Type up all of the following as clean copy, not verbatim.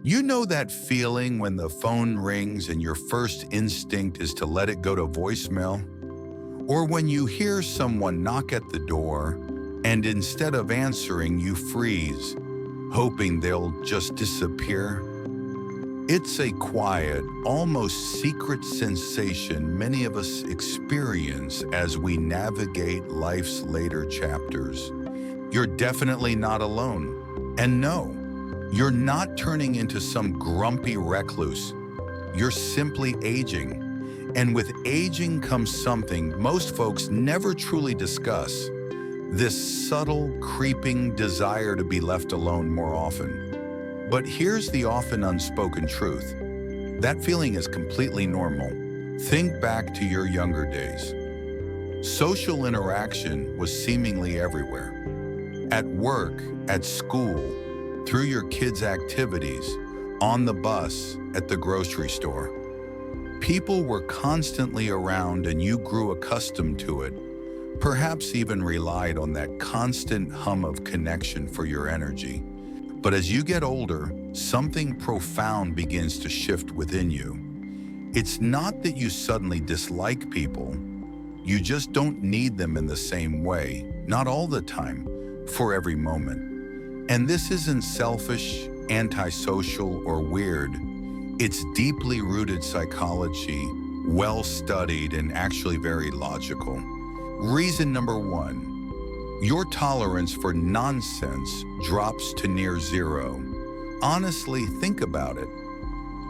You know that feeling when the phone rings and your first instinct is to let it go to voicemail? Or when you hear someone knock at the door and instead of answering, you freeze, hoping they'll just disappear? It's a quiet, almost secret sensation many of us experience as we navigate life's later chapters. You're definitely not alone. And no, you're not turning into some grumpy recluse. You're simply aging. And with aging comes something most folks never truly discuss: this subtle, creeping desire to be left alone more often. But here's the often unspoken truth. That feeling is completely normal. Think back to your younger days. Social interaction was seemingly everywhere. At work, at school, through your kids' activities, on the bus, at the grocery store. People were constantly around and you grew accustomed to it, perhaps even relied on that constant hum of connection for your energy. But as you get older, something profound begins to shift within you. It's not that you suddenly dislike people. You just don't need them in the same way, not all the time, for every moment. And this isn't selfish, antisocial, or weird. It's deeply rooted psychology, well-studied, and actually very logical. Reason number one: your tolerance for nonsense drops to near zero. Honestly, think about it.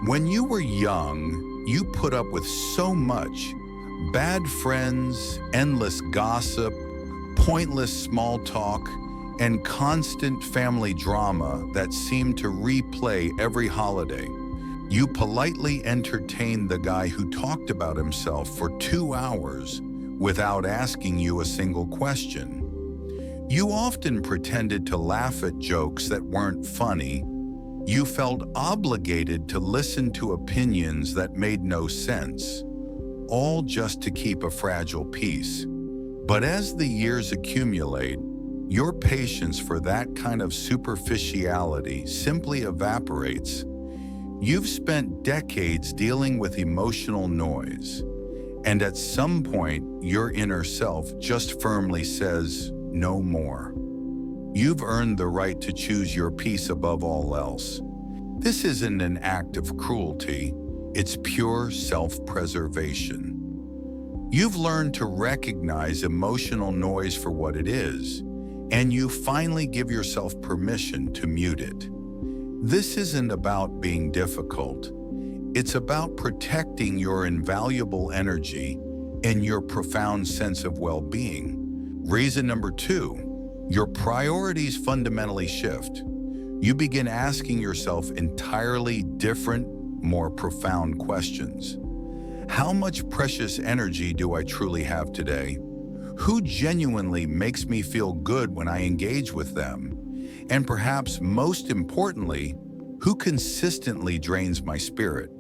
When you were young, you put up with so much: bad friends, endless gossip, pointless small talk, and constant family drama that seemed to replay every holiday. You politely entertained the guy who talked about himself for 2 hours without asking you a single question. You often pretended to laugh at jokes that weren't funny. You felt obligated to listen to opinions that made no sense, all just to keep a fragile peace. But as the years accumulate, your patience for that kind of superficiality simply evaporates. You've spent decades dealing with emotional noise, and at some point, your inner self just firmly says, no more. You've earned the right to choose your peace above all else. This isn't an act of cruelty, it's pure self-preservation. You've learned to recognize emotional noise for what it is, and you finally give yourself permission to mute it. This isn't about being difficult. It's about protecting your invaluable energy and your profound sense of well-being. Reason number two: your priorities fundamentally shift. You begin asking yourself entirely different, more profound questions. How much precious energy do I truly have today? Who genuinely makes me feel good when I engage with them? And perhaps most importantly, who consistently drains my spirit?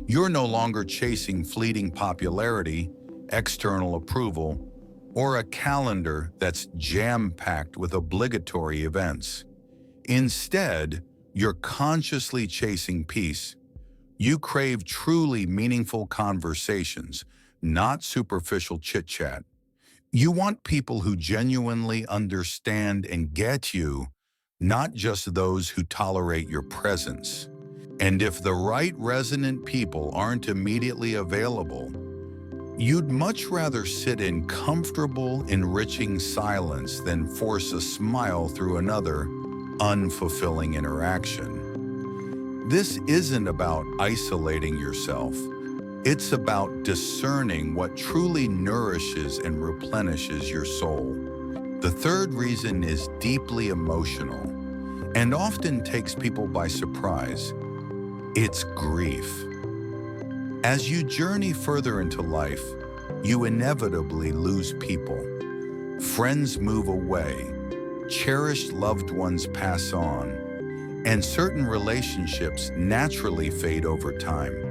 You're no longer chasing fleeting popularity, external approval, or a calendar that's jam-packed with obligatory events. Instead, you're consciously chasing peace. You crave truly meaningful conversations, not superficial chit-chat. You want people who genuinely understand and get you, not just those who tolerate your presence. And if the right resonant people aren't immediately available, you'd much rather sit in comfortable, enriching silence than force a smile through another unfulfilling interaction. This isn't about isolating yourself. It's about discerning what truly nourishes and replenishes your soul. The third reason is deeply emotional and often takes people by surprise. It's grief. As you journey further into life, you inevitably lose people. Friends move away, cherished loved ones pass on, and certain relationships naturally fade over time.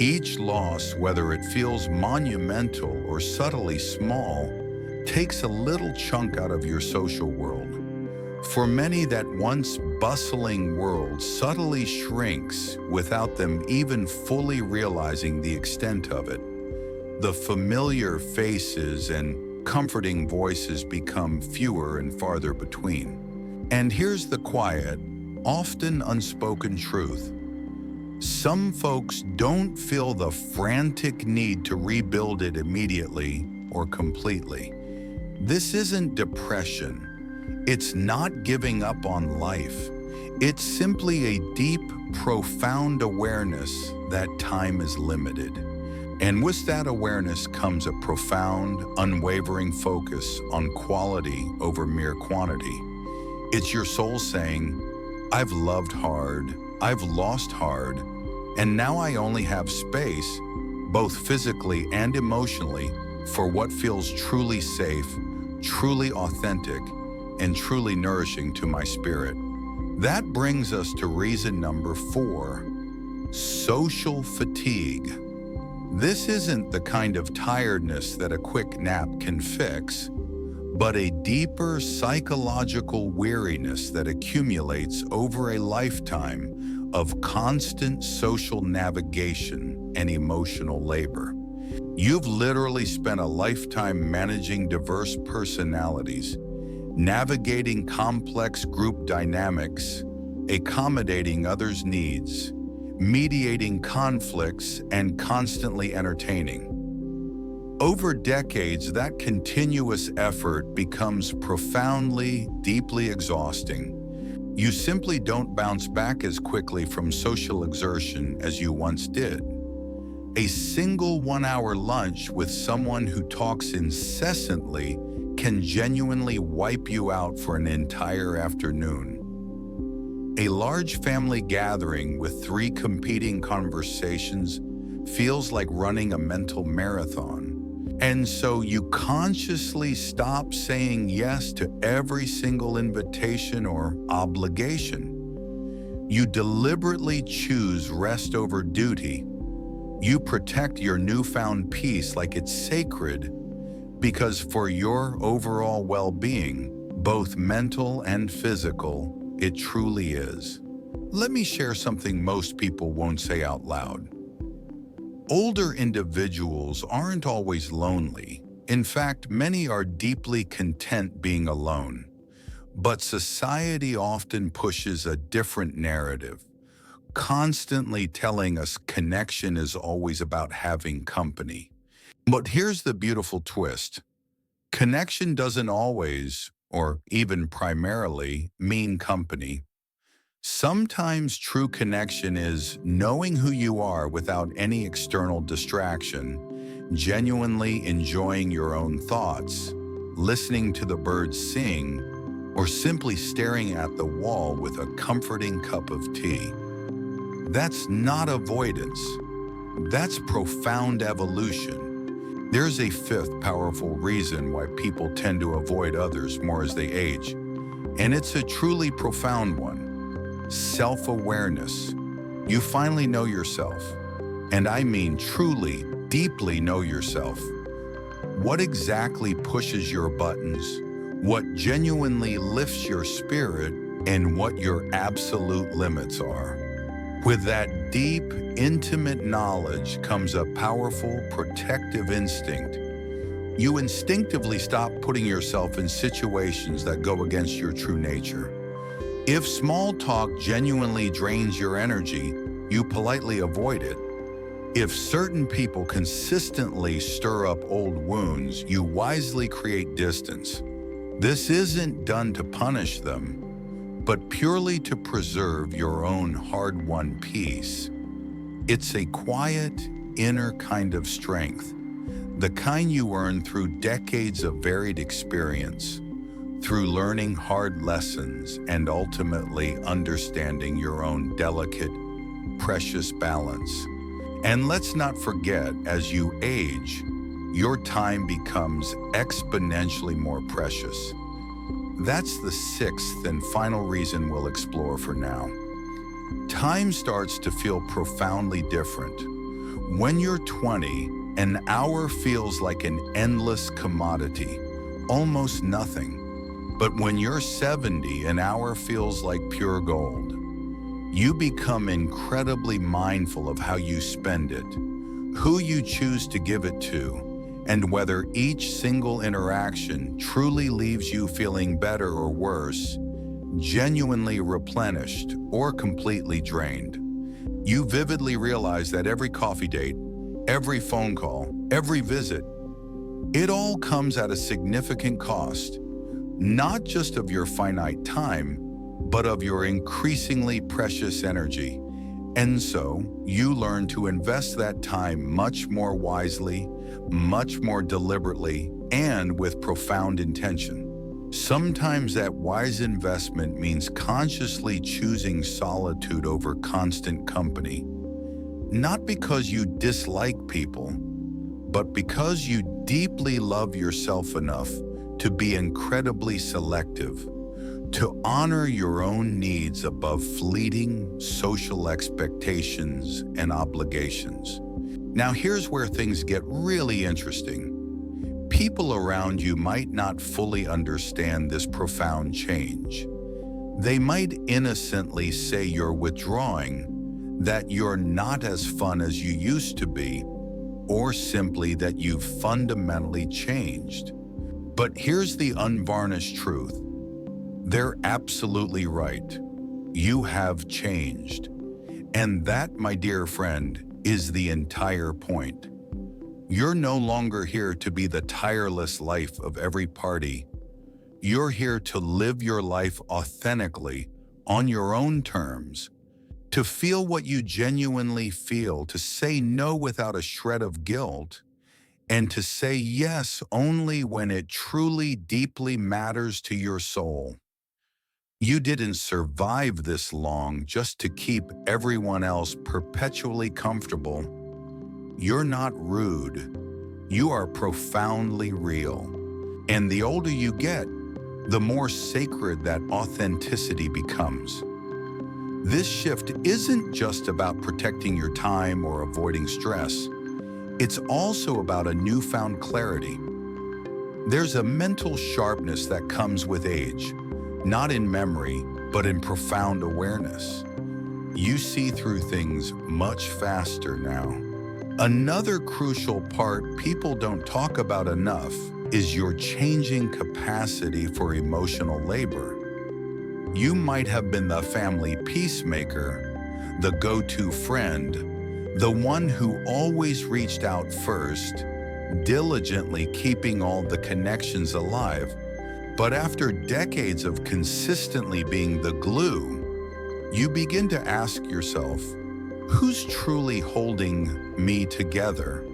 Each loss, whether it feels monumental or subtly small, takes a little chunk out of your social world. For many, that once bustling world subtly shrinks without them even fully realizing the extent of it. The familiar faces and comforting voices become fewer and farther between. And here's the quiet, often unspoken truth. Some folks don't feel the frantic need to rebuild it immediately or completely. This isn't depression. It's not giving up on life. It's simply a deep, profound awareness that time is limited. And with that awareness comes a profound, unwavering focus on quality over mere quantity. It's your soul saying, I've loved hard, I've lost hard, and now I only have space, both physically and emotionally, for what feels truly safe, truly authentic, and truly nourishing to my spirit. That brings us to reason number 4, social fatigue. This isn't the kind of tiredness that a quick nap can fix, but a deeper psychological weariness that accumulates over a lifetime of constant social navigation and emotional labor. You've literally spent a lifetime managing diverse personalities, navigating complex group dynamics, accommodating others' needs, mediating conflicts, and constantly entertaining. Over decades, that continuous effort becomes profoundly, deeply exhausting. You simply don't bounce back as quickly from social exertion as you once did. A single 1-hour lunch with someone who talks incessantly can genuinely wipe you out for an entire afternoon. A large family gathering with 3 competing conversations feels like running a mental marathon. And so you consciously stop saying yes to every single invitation or obligation. You deliberately choose rest over duty. You protect your newfound peace like it's sacred, because for your overall well-being, both mental and physical, it truly is. Let me share something most people won't say out loud. Older individuals aren't always lonely. In fact, many are deeply content being alone. But society often pushes a different narrative, constantly telling us connection is always about having company. But here's the beautiful twist. Connection doesn't always, or even primarily, mean company. Sometimes true connection is knowing who you are without any external distraction, genuinely enjoying your own thoughts, listening to the birds sing, or simply staring at the wall with a comforting cup of tea. That's not avoidance. That's profound evolution. There's a 5th powerful reason why people tend to avoid others more as they age, and it's a truly profound one. Self-awareness. You finally know yourself, and I mean truly, deeply know yourself. What exactly pushes your buttons, what genuinely lifts your spirit, and what your absolute limits are. With that deep, intimate knowledge comes a powerful, protective instinct. You instinctively stop putting yourself in situations that go against your true nature. If small talk genuinely drains your energy, you politely avoid it. If certain people consistently stir up old wounds, you wisely create distance. This isn't done to punish them, but purely to preserve your own hard-won peace. It's a quiet, inner kind of strength, the kind you earn through decades of varied experience, through learning hard lessons and ultimately understanding your own delicate, precious balance. And let's not forget, as you age, your time becomes exponentially more precious. That's the 6th and final reason we'll explore for now. Time starts to feel profoundly different. When you're 20, an hour feels like an endless commodity, almost nothing. But when you're 70, an hour feels like pure gold. You become incredibly mindful of how you spend it, who you choose to give it to, and whether each single interaction truly leaves you feeling better or worse, genuinely replenished or completely drained. You vividly realize that every coffee date, every phone call, every visit, it all comes at a significant cost, not just of your finite time, but of your increasingly precious energy. And so, you learn to invest that time much more wisely, much more deliberately, and with profound intention. Sometimes that wise investment means consciously choosing solitude over constant company, not because you dislike people, but because you deeply love yourself enough to be incredibly selective, to honor your own needs above fleeting social expectations and obligations. Now here's where things get really interesting. People around you might not fully understand this profound change. They might innocently say you're withdrawing, that you're not as fun as you used to be, or simply that you've fundamentally changed. But here's the unvarnished truth. They're absolutely right. You have changed. And that, my dear friend, is the entire point. You're no longer here to be the tireless life of every party. You're here to live your life authentically, on your own terms, to feel what you genuinely feel, to say no without a shred of guilt, and to say yes only when it truly deeply matters to your soul. You didn't survive this long just to keep everyone else perpetually comfortable. You're not rude. You are profoundly real. And the older you get, the more sacred that authenticity becomes. This shift isn't just about protecting your time or avoiding stress. It's also about a newfound clarity. There's a mental sharpness that comes with age, not in memory, but in profound awareness. You see through things much faster now. Another crucial part people don't talk about enough is your changing capacity for emotional labor. You might have been the family peacemaker, the go-to friend, the one who always reached out first, diligently keeping all the connections alive. But after decades of consistently being the glue, you begin to ask yourself, who's truly holding me together?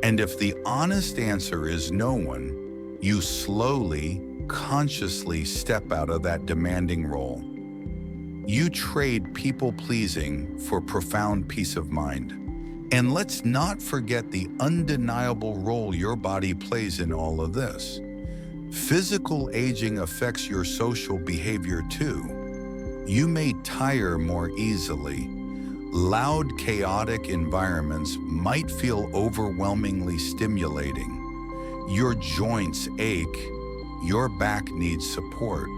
And if the honest answer is no one, you slowly, consciously step out of that demanding role. You trade people-pleasing for profound peace of mind. And let's not forget the undeniable role your body plays in all of this. Physical aging affects your social behavior too. You may tire more easily. Loud, chaotic environments might feel overwhelmingly stimulating. Your joints ache. Your back needs support.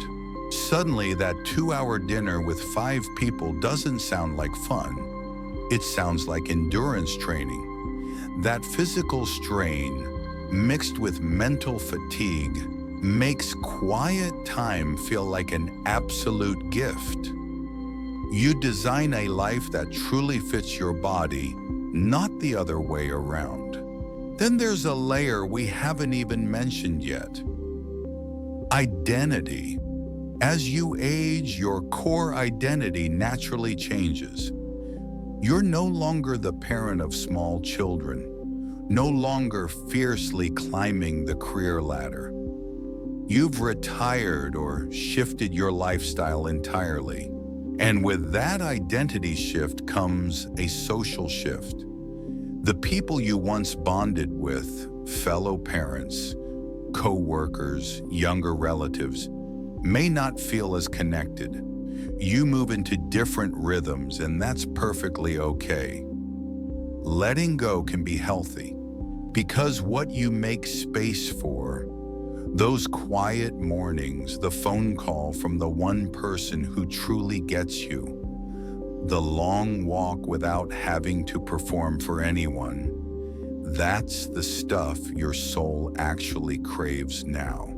Suddenly, that 2-hour dinner with 5 people doesn't sound like fun. It sounds like endurance training. That physical strain, mixed with mental fatigue, makes quiet time feel like an absolute gift. You design a life that truly fits your body, not the other way around. Then there's a layer we haven't even mentioned yet. Identity. As you age, your core identity naturally changes. You're no longer the parent of small children, no longer fiercely climbing the career ladder. You've retired or shifted your lifestyle entirely. And with that identity shift comes a social shift. The people you once bonded with, fellow parents, co-workers, younger relatives, may not feel as connected. You move into different rhythms, and that's perfectly okay. Letting go can be healthy, because what you make space for, Those quiet mornings, the phone call from the one person who truly gets you, the long walk without having to perform for anyone. That's the stuff your soul actually craves now.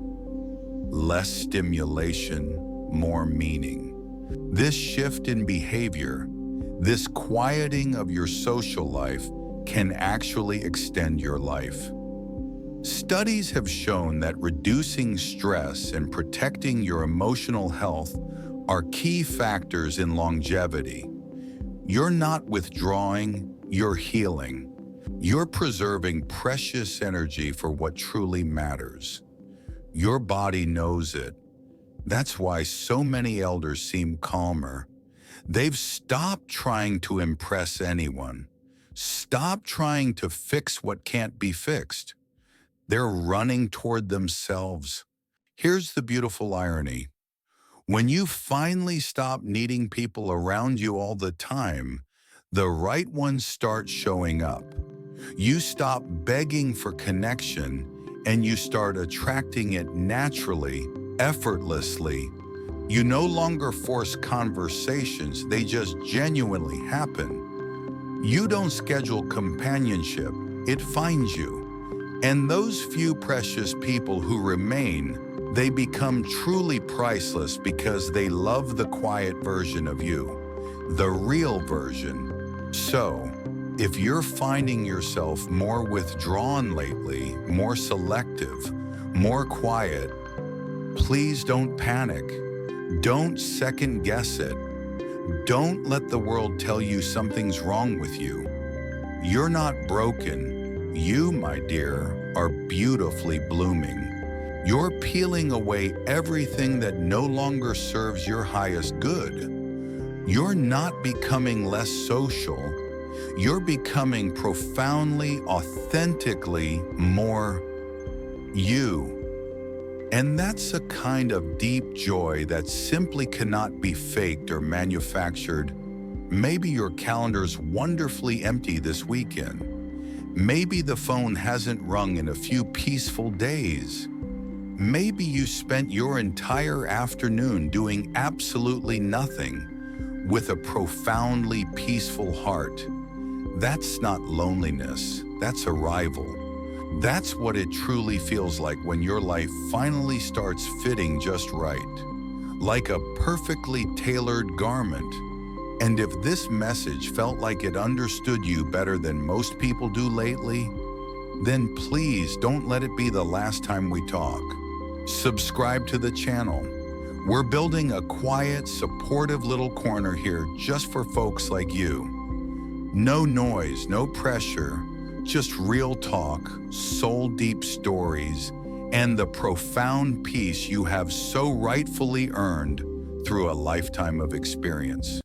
Less stimulation, more meaning. This shift in behavior, this quieting of your social life, can actually extend your life. Studies have shown that reducing stress and protecting your emotional health are key factors in longevity. You're not withdrawing, you're healing. You're preserving precious energy for what truly matters. Your body knows it. That's why so many elders seem calmer. They've stopped trying to impress anyone. Stop trying to fix what can't be fixed. They're running toward themselves. Here's the beautiful irony. When you finally stop needing people around you all the time, the right ones start showing up. You stop begging for connection, and you start attracting it naturally, effortlessly. You no longer force conversations, they just genuinely happen. You don't schedule companionship, it finds you. And those few precious people who remain, they become truly priceless because they love the quiet version of you, the real version. So, if you're finding yourself more withdrawn lately, more selective, more quiet, please don't panic. Don't second guess it. Don't let the world tell you something's wrong with you. You're not broken. You, my dear, are beautifully blooming. You're peeling away everything that no longer serves your highest good. You're not becoming less social. You're becoming profoundly, authentically more you. And that's a kind of deep joy that simply cannot be faked or manufactured. Maybe your calendar's wonderfully empty this weekend. Maybe the phone hasn't rung in a few peaceful days. Maybe you spent your entire afternoon doing absolutely nothing with a profoundly peaceful heart. That's not loneliness, that's arrival. That's what it truly feels like when your life finally starts fitting just right, like a perfectly tailored garment. And if this message felt like it understood you better than most people do lately, then please don't let it be the last time we talk. Subscribe to the channel. We're building a quiet, supportive little corner here just for folks like you. No noise, no pressure, just real talk, soul-deep stories, and the profound peace you have so rightfully earned through a lifetime of experience.